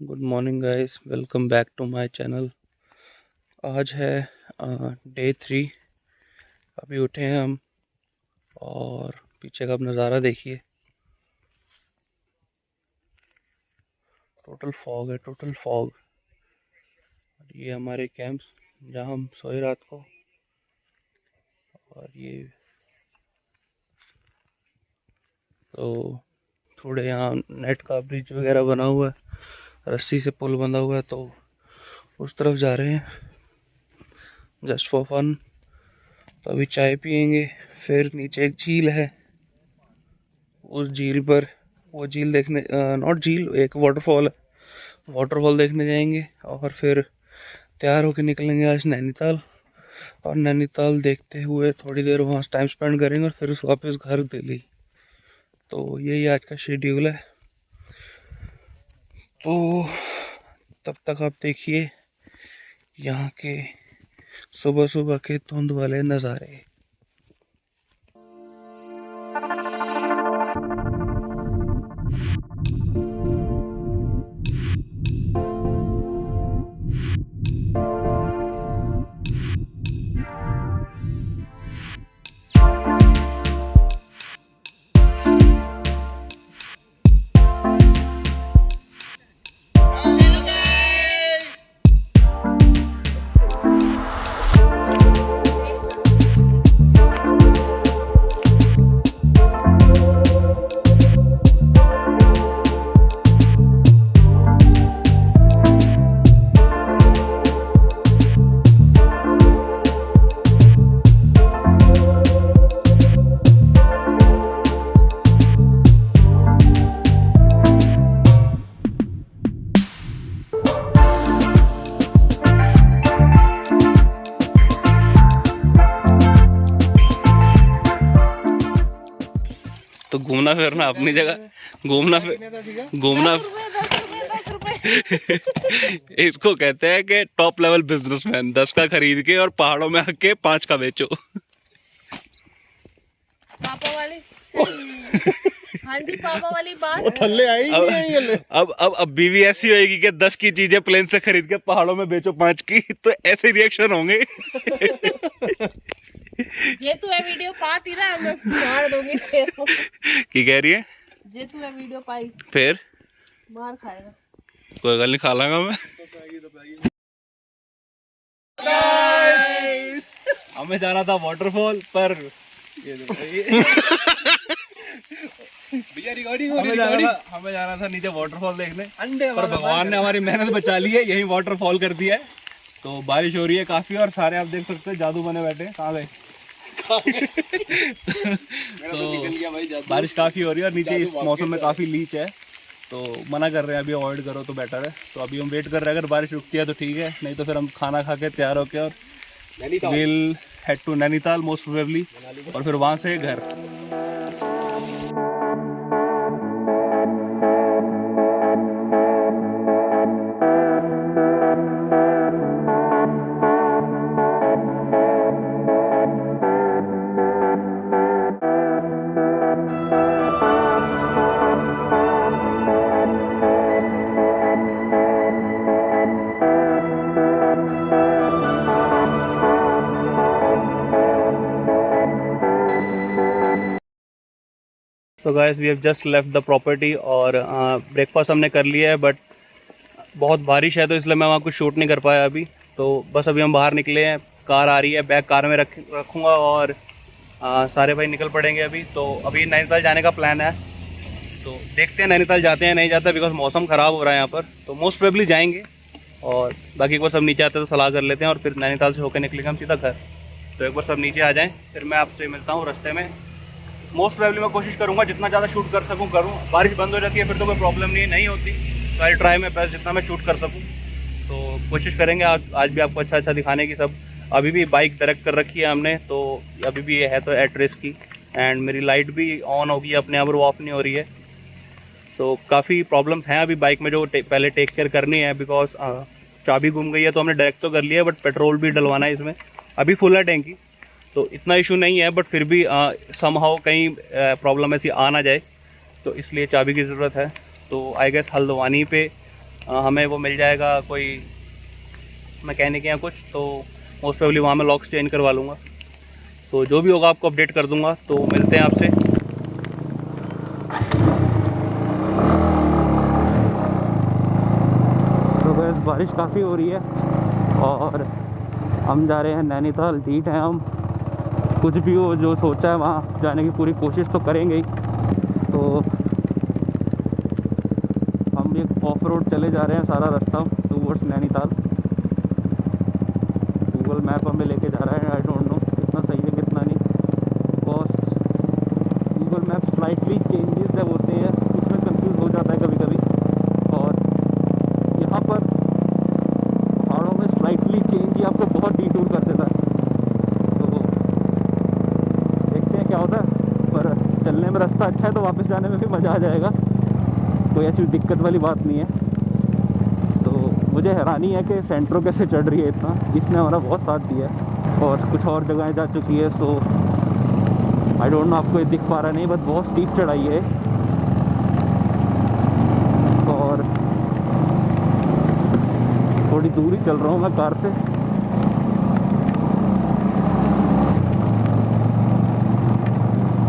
Good morning guys, welcome back to my channel. आज है day 3। अभी उठे हैं हम और पीछे का अब नज़ारा देखिए। टोटल फॉग है, टोटल फॉग। और ये हमारे कैंप्स जहाँ हम सोए रात को। और ये तो थोड़े यहाँ नेट का ब्रिज वगैरह बना हुआ है, रस्सी से पुल बंधा हुआ है, तो उस तरफ जा रहे हैं जस्ट फॉर फन। तो अभी चाय पियेंगे, फिर नीचे एक झील है, उस झील पर वो झील देखने, नॉट झील, एक वाटरफॉल है, वाटरफॉल देखने जाएंगे। और फिर तैयार होके निकलेंगे आज नैनीताल। और नैनीताल देखते हुए थोड़ी देर वहाँ टाइम स्पेंड करेंगे और फिर वापस घर दिल्ली। तो यही आज का शेड्यूल है। तो तब तक आप देखिए यहाँ के सुबह सुबह के धुंध वाले नज़ारे। तो घूमना फिरना अपनी जगह, घूमना घूमना इसको कहते हैं कि टॉप लेवल बिजनेसमैन। 10 का खरीद के और पहाड़ों में आके 5 का बेचो। पापा वाली हाँ जी, पापा वाली बात। वो थल्ले आई अब नहीं है ये। अब बीवी ऐसी होएगी कि 10 की चीजें प्लेन से खरीद के पहाड़ों में बेचो 5 की, तो ऐसे रिएक्शन होंगे। जे तू ये वीडियो पाती ना मैं मार दूंगी तेरे को। की कह रही है? जे तू ये वीडियो पाई फिर मार खाएगा। कोई गल नहीं, खा लांगा मैं। हमें जाना था वाटरफॉल पर हमें जाना था नीचे वाटरफॉल देखने, पर भगवान ने हमारी मेहनत बचा ली है, यही वाटरफॉल कर दिया है। तो बारिश हो रही है काफी और सारे आप देख सकते हैं जादू बने बैठे हैं। कहाँ गए? तो बारिश काफी हो रही है और नीचे इस मौसम में काफी लीच है, तो मना कर रहे हैं अभी अवॉइड करो तो बेटर है। तो अभी हम वेट कर रहे हैं, अगर बारिश रुकती है तो ठीक है, नहीं तो फिर हम खाना खा के तैयार होके और will head to Nainital most probably, और फिर वहाँ से घर। तो guys we have just left the property और ब्रेकफास्ट हमने कर लिया है, बट बहुत बारिश है तो इसलिए मैं वहाँ कुछ शूट नहीं कर पाया अभी। तो बस अभी हम बाहर निकले हैं, कार आ रही है, बैग कार में रखूँगा और सारे भाई निकल पड़ेंगे अभी। तो अभी नैनीताल जाने का प्लान है, तो देखते हैं नैनीताल जाते हैं नहीं जाते, बिकॉज मौसम ख़राब हो रहा है यहाँ पर। तो मोस्ट प्रोबेबली जाएंगे और बाकी को सब नीचे आते तो सलाह कर लेते हैं और फिर नैनीताल से होकर निकलेंगे हम सीधा घर। तो एक बार सब नीचे आ जाएँ, फिर मैं आपसे मिलता हूँ रास्ते में। मोस्ट प्रोबेबली मैं कोशिश करूँगा जितना ज़्यादा शूट कर सकूँ करूँ। बारिश बंद हो जाती है फिर तो कोई प्रॉब्लम नहीं होती, तो आई ट्राई मैं बेस्ट जितना मैं शूट कर सकूँ। तो कोशिश करेंगे आज भी आपको अच्छा दिखाने की। सब अभी भी बाइक डायरेक्ट कर रखी है हमने, तो अभी भी ये है तो एट रिस्क की। एंड मेरी लाइट भी ऑन होगी अपने आप, वो ऑफ नहीं हो रही है। सो काफ़ी प्रॉब्लम्स हैं अभी बाइक में जो पहले टेक केयर करनी है, बिकॉज चाबी गुम गई है। तो हमने डायरेक्ट तो कर लिया है, बट पेट्रोल भी डलवाना है इसमें। अभी फुल है टैंकी, तो इतना इशू नहीं है, बट फिर भी समहाउ कहीं प्रॉब्लम ऐसी आ ना जाए, तो इसलिए चाबी की ज़रूरत है। तो आई गेस हल्द्वानी पे हमें वो मिल जाएगा कोई मैकेनिक या कुछ, तो मोस्ट प्रोबेबली वहाँ मैं लॉक्स चेंज करवा लूँगा। तो जो भी होगा आपको अपडेट कर दूँगा। तो मिलते हैं आपसे। तो बस बारिश काफ़ी हो रही है और हम जा रहे हैं नैनीताल। ठीक है, हम कुछ भी हो जो सोचा है वहाँ जाने की पूरी कोशिश तो करेंगे ही। तो हम एक ऑफ रोड चले जा रहे हैं सारा रास्ता टूवर्ड्स नैनीताल। गूगल मैप हमें लेके जा रहा है, आई डोंट नो कितना सही है कितना नहीं, because Google map slightly changes जब होते हैं उसमें कंफ्यूज हो जाता है कभी कभी। और यहाँ पर पहाड़ों में स्लाइटली चेंज ही आपको बहुत डिटूर कर देता है। तो देखते हैं क्या होता है, पर चलने में रास्ता अच्छा है तो वापस जाने में भी मज़ा आ जाएगा, कोई ऐसी दिक्कत वाली बात नहीं है। तो मुझे हैरानी है कि सेंट्रो कैसे चढ़ रही है इतना, इसने हमारा बहुत साथ दिया है और कुछ और जगहें जा चुकी है। सो आई डोंट नो आपको ये दिख पा रहा नहीं, बट बहुत स्टीप चढ़ाई है। और थोड़ी दूर ही चल रहा हूँ मैं कार से।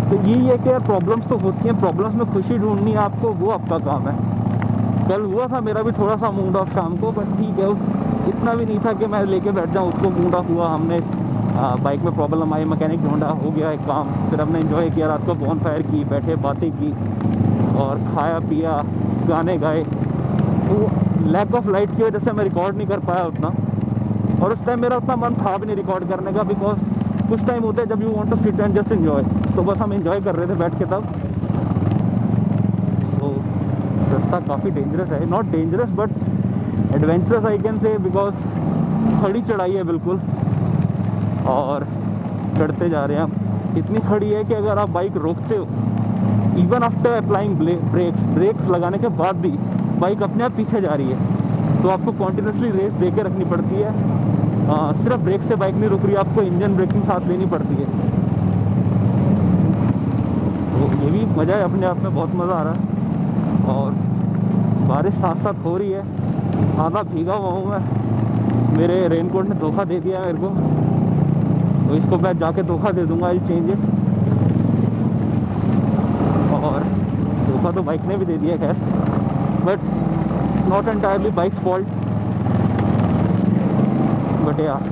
तो यही है कि यार प्रॉब्लम्स तो होती हैं, प्रॉब्लम्स में खुशी ढूंढनी है आपको, वो आपका काम है। कल हुआ था मेरा भी थोड़ा सा मूड ऑफ शाम को, बट ठीक है, उस इतना भी नहीं था कि मैं लेके बैठ जाऊँ उसको। मूड ऑफ हुआ, हमने बाइक में प्रॉब्लम आई, मैकेनिक ढूंढा, हो गया एक काम। फिर हमने एंजॉय किया, रात को बॉनफायर की, बैठे बातें की और खाया पिया, गाने गाए। तो लैक ऑफ लाइट की वजह से मैं रिकॉर्ड नहीं कर पाया उतना, और उस टाइम मेरा उतना मन था भी नहीं रिकॉर्ड करने का, बिकॉज कुछ टाइम होता है जब you want to sit and just enjoy. तो बस हम एंजॉय कर रहे थे बैठ के तब। सो रास्ता काफ़ी डेंजरस है, not dangerous but adventurous I can say, because खड़ी चढ़ाई है बिल्कुल और चढ़ते जा रहे हैं हम। इतनी खड़ी है कि अगर आप बाइक रोकते हो, इवन आफ्टर अप्लाइंग ब्रेक्स लगाने के बाद भी बाइक अपने आप पीछे जा रही है। तो आपको कॉन्टिन्यूसली रेस दे के रखनी पड़ती है। सिर्फ ब्रेक से बाइक नहीं रुक रही, आपको इंजन ब्रेकिंग साथ लेनी पड़ती है। तो ये भी मज़ा है अपने आप में, बहुत मज़ा आ रहा है। और बारिश साथ साथ हो रही है, आधा भीगा हुआ हूँ मैं। मेरे रेनकोट ने धोखा दे दिया मेरे को, तो इसको मैं जाके धोखा दे दूँगा, आई चेंज इट। और धोखा तो बाइक ने भी दे दिया खैर, but not entirely bikes fault. But यार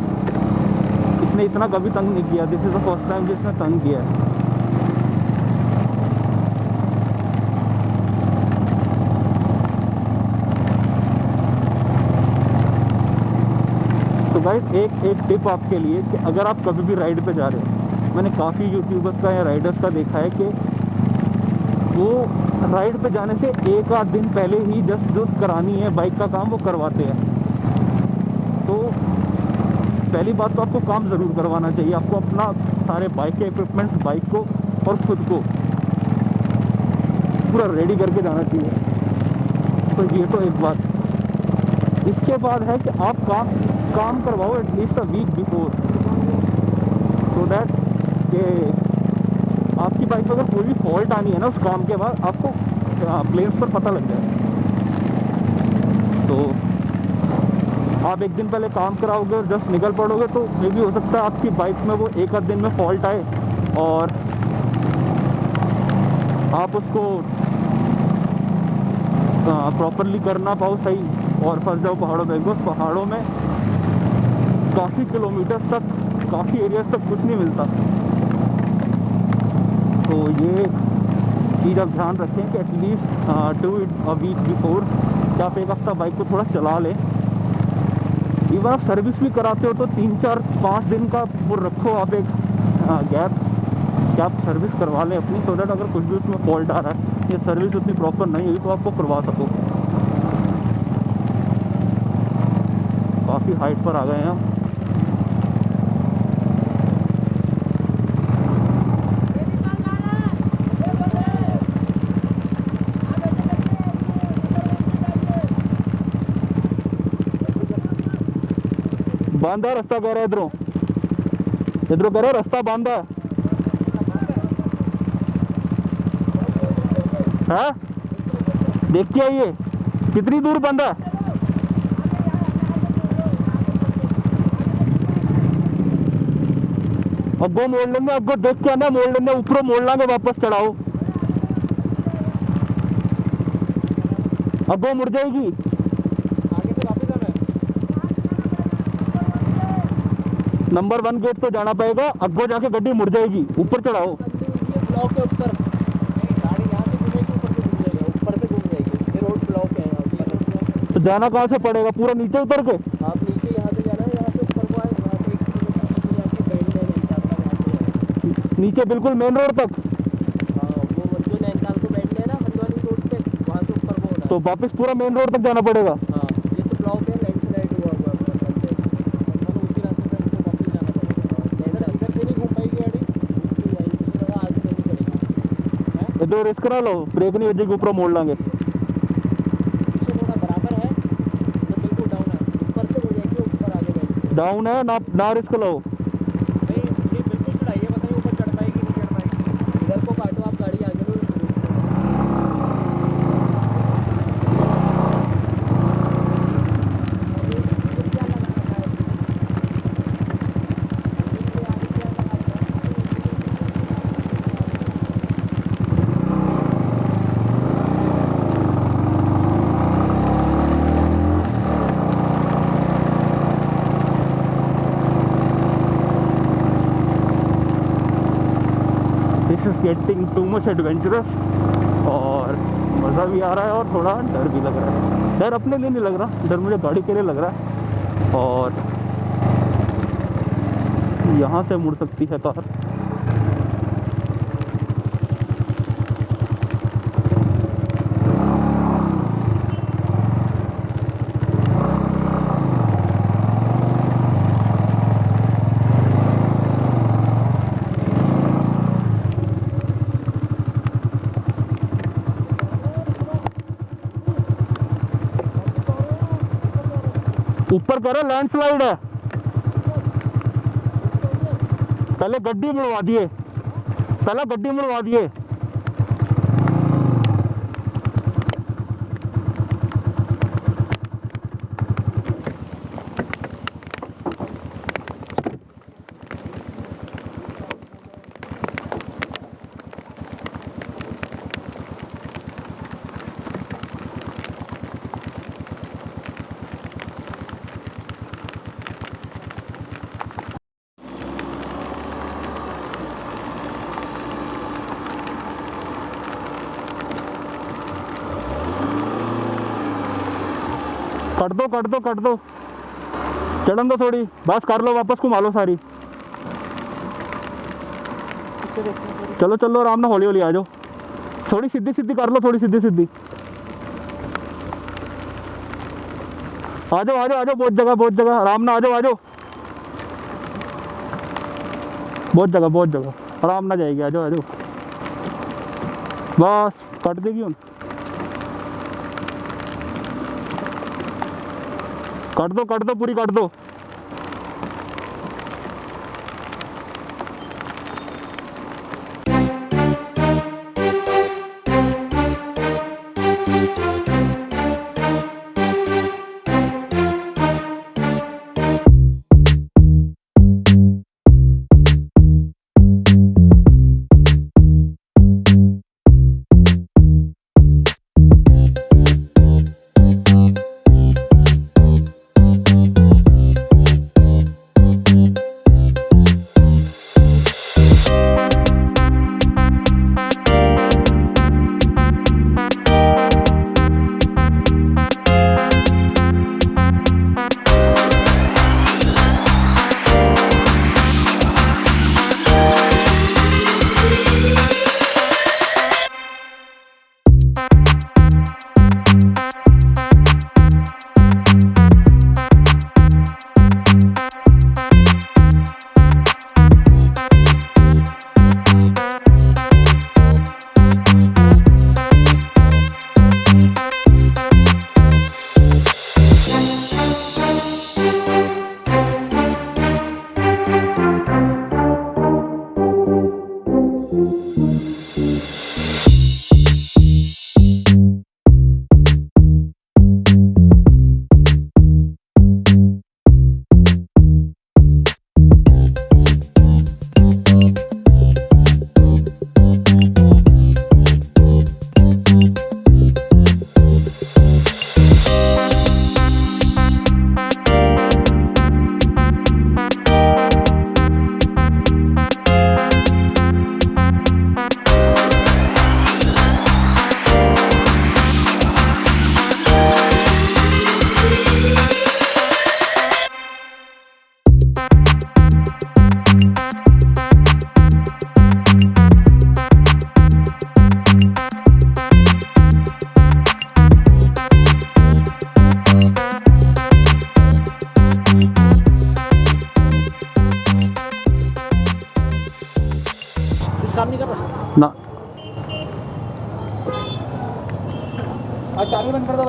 इसने इतना कभी तंग नहीं किया, this is the first time जिसने तंग किया है। तो गाइस एक टिप आपके लिए कि अगर आप कभी भी राइड पे जा रहे हो, मैंने काफ़ी यूट्यूबर्स का या राइडर्स का देखा है कि वो राइड पे जाने से एक आध दिन पहले ही जस्ट जो करानी है बाइक का काम वो करवाते हैं। तो पहली बात तो आपको काम ज़रूर करवाना चाहिए, आपको अपना सारे बाइक के इक्विपमेंट्स, बाइक को और ख़ुद को पूरा रेडी करके जाना चाहिए। तो ये तो एक बात। इसके बाद है कि आप काम करवाओ at least a week before, so that कि आपकी बाइक में अगर कोई भी फॉल्ट आनी है ना उस काम के बाद, आपको प्लेन्स पर पता लग जाए। तो आप एक दिन पहले काम कराओगे और जस्ट निकल पड़ोगे तो मे भी हो सकता है आपकी बाइक में वो एक आध दिन में फॉल्ट आए और आप उसको प्रॉपरली कर ना पाओ सही, और फंस जाओ पहाड़ों पे। बिकॉज पहाड़ों में काफ़ी किलोमीटर्स तक, काफ़ी एरियाज तक कुछ नहीं मिलता। तो ये चीज़ आप ध्यान रखें कि at least do it a week before, कि आप एक हफ्ता बाइक को थोड़ा चला लें। इवन आप सर्विस भी कराते हो तो 3-4-5 दिन का वो रखो आप एक गैप, कि आप सर्विस करवा लें अपनी, सो दैट अगर कुछ भी उसमें फॉल्ट आ रहा है या सर्विस उतनी प्रॉपर नहीं हुई तो आपको करवा सको। काफ़ी हाइट पर आ गए हैं हम। बांधा रास्ता कह रहा है, इधरों कह रहा है रास्ता बांधा है। देख के आइए कितनी दूर बांधा है। अगो मोड़ लेंगे, अगो देख के आना, मोड़ लेंगे, ऊपर मोड़ लांगे, वापस चढ़ाओ। अगो मुड़ जाएगी, आगे से वापस आना है। नंबर 1 गेट पे जाना पड़ेगा, अगो जाके गड्डी मुड़ जाएगी, ऊपर चढ़ाओ। ये ब्लॉक के ऊपर नहीं, गाड़ी यहाँ से घूमेगी, ऊपर से घूम जाएगा, ऊपर से घूम जाएगी। ये रोड ब्लॉक है यहाँ ऊपर। तो जाना कहाँ से पड़ेगा, पूरा नीचे उतर के? आप नीचे यहाँ से जाना है, यहाँ से ऊपर को आए, वहाँ से 1 किलोमीटर यहाँ की बैंड है नैनीताल का, वहाँ से नीचे बिल्कुल मेन रोड तक? हाँ, वो जो नैनीताल को बैंड है ना हल्द्वानी रोड पे, वहाँ से ऊपर को होना तो वापस पूरा मेन रोड तक जाना पड़ेगा? है। हाँ, ये तो ब्लॉक है, लैंडस्लाइड हुआ हुआ है पूरा फ्रंट पे। मतलब उसी रास्ते से हमको वापस जाना पड़ेगा। इधर से नहीं घूम पाएगी गाड़ी, उसकी जगह आगे चलनी पड़ेगी। ये तो रिस्क ना लो, ब्रेक नहीं हो जाएगी, ऊपर मोड़ लांगे। पीछे थोड़ा बराबर है तो बिल्कुल डाउन है, ऊपर से हो जाएगी, ऊपर आगे जाएगी। डाउन है ना, ना रिस्क लो। नहीं, ये बिल्कुल चढ़ाइए, पता नहीं ऊपर चढ़ पाएगी नहीं चढ़ पाएगी। इधर को काटो आप, गाड़ी आगे लो। This is getting too much adventurous, और मज़ा भी आ रहा है और थोड़ा डर भी लग रहा है। डर अपने लिए नहीं लग रहा, डर मुझे गाड़ी के लिए लग रहा है। और यहाँ से मुड़ सकती है कार। ऊपर करो, लैंडस्लाइड है। पहले गड्डी मुड़वा दिए, पहले गड्डी मुड़वा दिए। कट दो, कट दो, कट दो, चढ़न दो थोड़ी, बस कर लो, वापस घुमा लो सारी। चलो चलो, आराम ना, हौली हौली आ जाओ। थोड़ी सीधी सीधी कर लो, थोड़ी सीधी सीधी। आ जाओ आ जाओ आ जाओ, बहुत जगह, बहुत जगह, आराम ना, आ जाओ आ जाओ, बहुत जगह, बहुत जगह, आराम ना जाएगी, आ जाओ आ जाओ। बस कट देगी हूँ, कट दो, पूरी कट दो।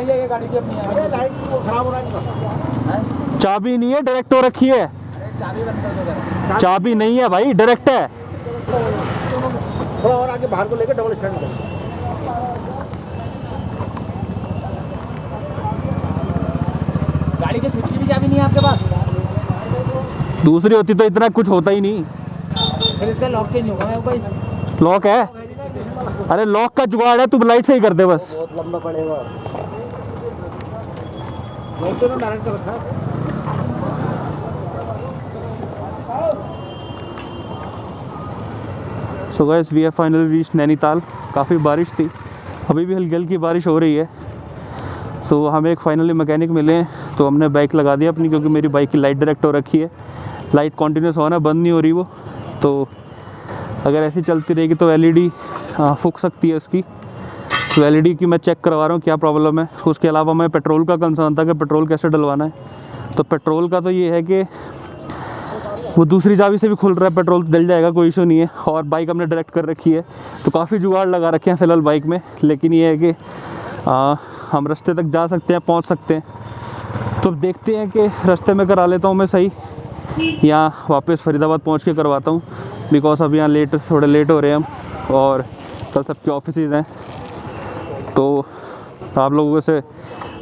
है ये गाड़ी की अपनी। अरे गाड़ी वो खराब हो रहा है। चाबी नहीं है, डायरेक्ट हो रखी है। चाबी बंद कर दो। चाबी नहीं है भाई, डायरेक्ट है। थोड़ा और आगे बाहर को लेकर डबल स्टैंड करो। गाड़ी के स्विच की भी चाबी नहीं है आपके पास? दूसरी होती तो इतना कुछ होता ही नहीं। फिर इसका लॉक चेंज होगा मेरे भाई। लॉक है? अरे लॉक का जुगाड़ है, तू लाइट सही कर दे बस। बहुत लंबा पड़ेगा। लाइट तो डायरेक्ट रखा है। So guys we have finally reached Nainital. काफ़ी बारिश थी, अभी भी हल्की हल्की बारिश हो रही है। सो हमें एक फाइनली मैकेनिक मिले हैं, तो हमने बाइक लगा दी अपनी, क्योंकि मेरी बाइक की लाइट डायरेक्ट हो रखी है। लाइट कंटिन्यूस होना, बंद नहीं हो रही वो। तो अगर ऐसी चलती रहेगी तो एलईडी फूक सकती है उसकी। तो एलईडी की मैं चेक करवा रहा हूँ क्या प्रॉब्लम है। उसके अलावा मैं पेट्रोल का कंसर्न था कि पेट्रोल कैसे डलवाना है। तो पेट्रोल का तो ये है कि वो दूसरी चाबी से भी खुल रहा है, पेट्रोल डल जाएगा, कोई इशू नहीं है। और बाइक हमने डायरेक्ट कर रखी है, तो काफ़ी जुगाड़ लगा रखे हैं फ़िलहाल बाइक में। लेकिन ये है कि हम रास्ते तक जा सकते हैं, पहुंच सकते हैं। तो देखते हैं कि रास्ते में करा लेता हूं मैं सही, या वापस फरीदाबाद पहुंच के करवाता हूं। बिकॉज अभी यहाँ थोड़े लेट हो रहे हैं हम, और कल सबके ऑफिसेज हैं। तो आप लोगों से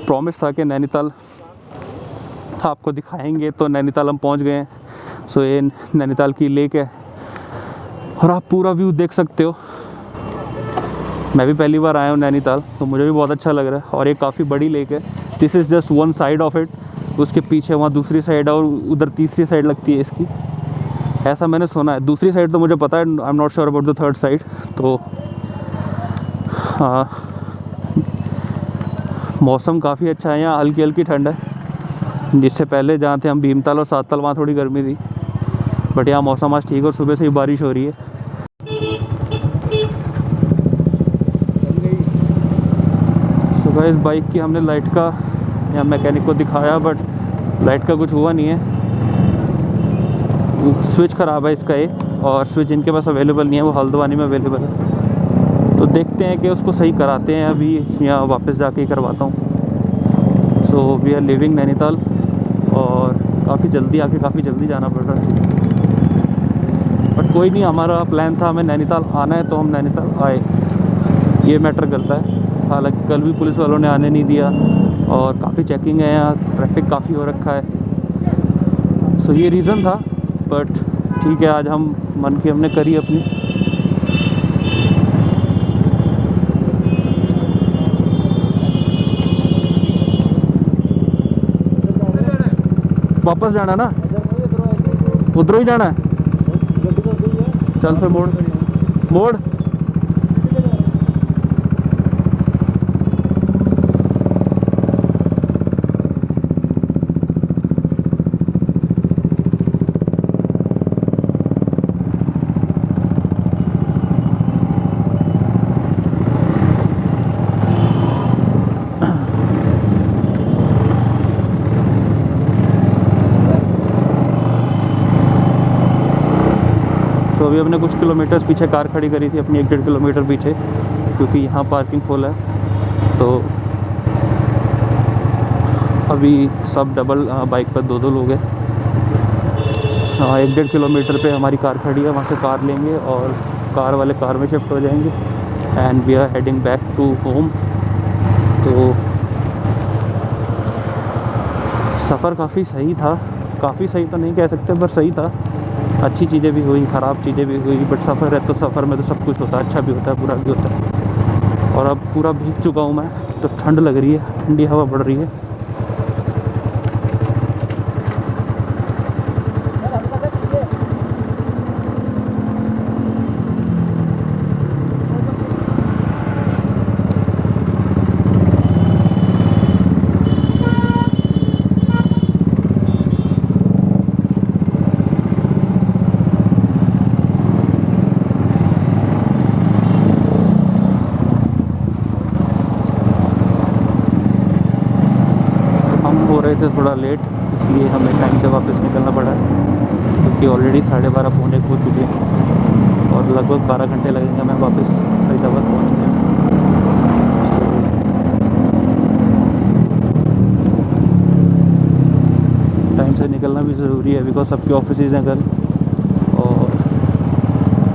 प्रॉमिस था कि नैनीताल आपको दिखाएंगे, तो नैनीताल हम पहुँच गए हैं। सो ये नैनीताल की लेक है, और आप पूरा व्यू देख सकते हो। मैं भी पहली बार आया हूँ नैनीताल, तो मुझे भी बहुत अच्छा लग रहा है। और ये काफ़ी बड़ी लेक है। This is just one side of it. उसके पीछे वहाँ दूसरी साइड है, और उधर तीसरी साइड लगती है इसकी, ऐसा मैंने सुना है। दूसरी साइड तो मुझे पता है, I am not sure about the third side. तो हाँ, मौसम काफ़ी अच्छा है यहाँ, हल्की हल्की ठंड है। जिससे पहले जहाँ थे हम भीमताल और सातताल, वहाँ थोड़ी गर्मी थी। बट यहाँ मौसम आज ठीक है, और सुबह से ही बारिश हो रही है। सुबह इस बाइक की हमने लाइट का यहाँ मैकेनिक को दिखाया, बट लाइट का कुछ हुआ नहीं है। स्विच ख़राब है इसका ये, और स्विच इनके पास अवेलेबल नहीं है, वो हल्द्वानी में अवेलेबल है। तो देखते हैं कि उसको सही कराते हैं अभी, या वापस जाके ही करवाता हूँ। So we are leaving Nainital, और काफ़ी जल्दी काफ़ी जल्दी जाना पड़ रहा है। बट कोई नहीं, हमारा प्लान था हमें नैनीताल आना है, तो हम नैनीताल आए। ये मैटर करता है। हालांकि कल भी पुलिस वालों ने आने नहीं दिया, और काफ़ी चेकिंग है यहाँ, ट्रैफिक काफ़ी हो रखा है। सो ये रीज़न था। बट ठीक है, आज हम मन की हमने करी अपनी। वापस जाना ना, उधर ही जाना है। चल फिर मोड़ मोड़। तो अभी हमने कुछ किलोमीटर्स पीछे कार खड़ी करी थी अपनी, 1-1.5 किलोमीटर पीछे, क्योंकि यहाँ पार्किंग फुल है। तो अभी सब डबल बाइक पर 2-2 लोग हैं। 1-1.5 किलोमीटर पे हमारी कार खड़ी है, वहाँ से कार लेंगे और कार वाले कार में शिफ्ट हो जाएंगे, and we are heading back to home. तो सफ़र काफ़ी सही था, काफ़ी सही तो नहीं कह सकते, पर सही था। अच्छी चीज़ें भी हुई, ख़राब चीज़ें भी हुई, बट सफ़र है तो सफ़र में तो सब कुछ होता है, अच्छा भी होता है, बुरा भी होता है। और अब पूरा भीग चुका हूँ मैं, तो ठंड लग रही है, ठंडी हवा बढ़ रही है। हो रहे थे थोड़ा लेट, इसलिए हमें टाइम से वापस निकलना पड़ा है, क्योंकि ऑलरेडी 12:30 पौने हो चुके हैं, और लगभग 12 घंटे लगेंगे हमें वापस फरीदाबाद पहुँचने में। निकलना भी ज़रूरी है, बिकॉज सबके ऑफिस हैं घर, और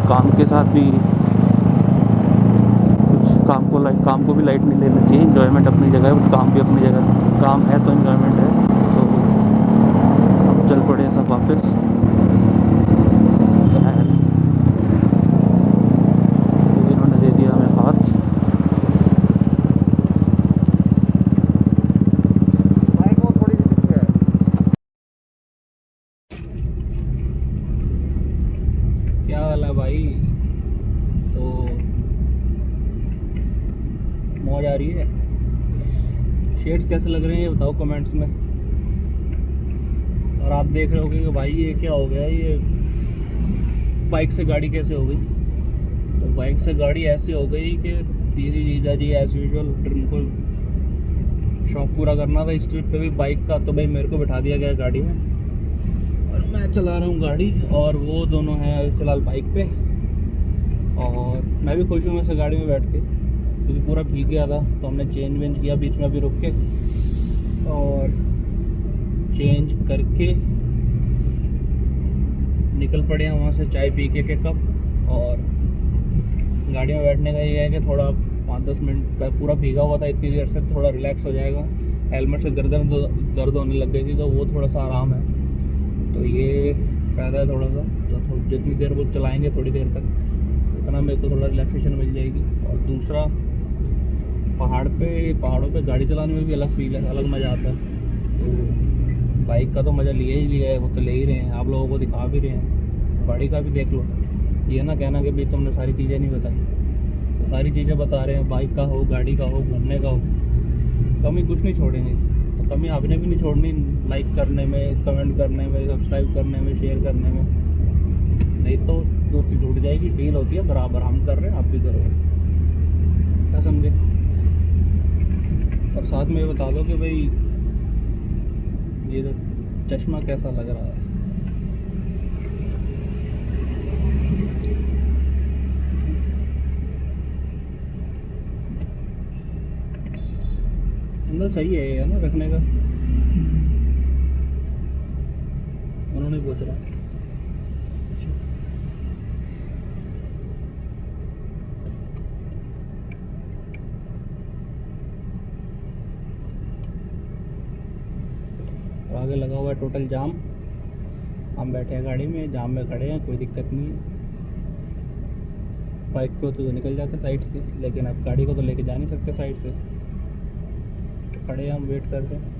काम के साथ भी कुछ काम को भी लाइट नहीं लेना चाहिए। इन्जॉयमेंट अपनी जगह है, बट काम भी अपनी जगह है। काम है तो इन्जॉयमेंट है। तो अब चल पड़े हैं सब वापस। इन्होंने दे दिया हमें हाथ। बाइक वो थोड़ी सी पीछे है। क्या हाल है भाई? तो मौज आ रही है? शेड्स कैसे लग रहे हैं ये बताओ कमेंट्स में। और आप देख रहे होगे कि भाई ये क्या हो गया, ये बाइक से गाड़ी कैसे हो गई? तो बाइक से गाड़ी ऐसी हो गई कि दीदी जीजा जी एज यूजुअल उनको शौक पूरा करना था इस ट्रिप पे भी बाइक का, तो भाई मेरे को बिठा दिया गया गाड़ी में और मैं चला रहा हूँ गाड़ी, और वो दोनों हैं फिलहाल बाइक पे। और मैं भी खुश हूँ वैसे गाड़ी में बैठ के, क्योंकि पूरा भीग गया था। तो हमने चेंज वेंज किया बीच में अभी रुक के, और चेंज करके निकल पड़े हैं वहाँ से चाय पी के कप। और गाड़ी में बैठने का ये है कि थोड़ा 5-10 मिनट पूरा भीगा हुआ था इतनी देर से, थोड़ा रिलैक्स हो जाएगा। हेलमेट से गर्दन दर्द होने लग गई थी, तो वो थोड़ा सा आराम है। तो ये फ़ायदा है थोड़ा सा। तो जितनी देर वो चलाएँगे थोड़ी देर तक, उतना मेरे को थोड़ा रिलैक्सेशन मिल जाएगी। और दूसरा, पहाड़ों पे गाड़ी चलाने में भी अलग फील है, अलग मज़ा आता है। तो बाइक का तो मज़ा लिया है, वो तो ले ही रहे हैं, आप लोगों को दिखा भी रहे हैं। गाड़ी का भी देख लो, ये ना कहना कि भाई तुमने सारी चीज़ें नहीं बताई। तो सारी चीज़ें बता रहे हैं, बाइक का हो, गाड़ी का हो, घूमने का हो, कमी कुछ नहीं छोड़ेंगे। तो कमी आपने भी नहीं छोड़नी लाइक करने में, कमेंट करने में, सब्सक्राइब करने में, शेयर करने में। नहीं तो दोस्ती टूट जाएगी। डील होती है बराबर, हम कर रहे हैं आप भी करो, क्या समझे? और साथ में ये बता दो कि भाई ये जो चश्मा कैसा लग रहा है। अंदर सही है ये ना रखने का, उन्होंने पूछ रहा। और आगे लगा हुआ है टोटल जाम। हम बैठे हैं गाड़ी में, जाम में खड़े हैं, कोई दिक्कत नहीं है। बाइक को तो निकल जाते साइड से, लेकिन अब गाड़ी को तो लेके जा नहीं सकते साइड से। तो खड़े हैं हम, वेट करते हैं।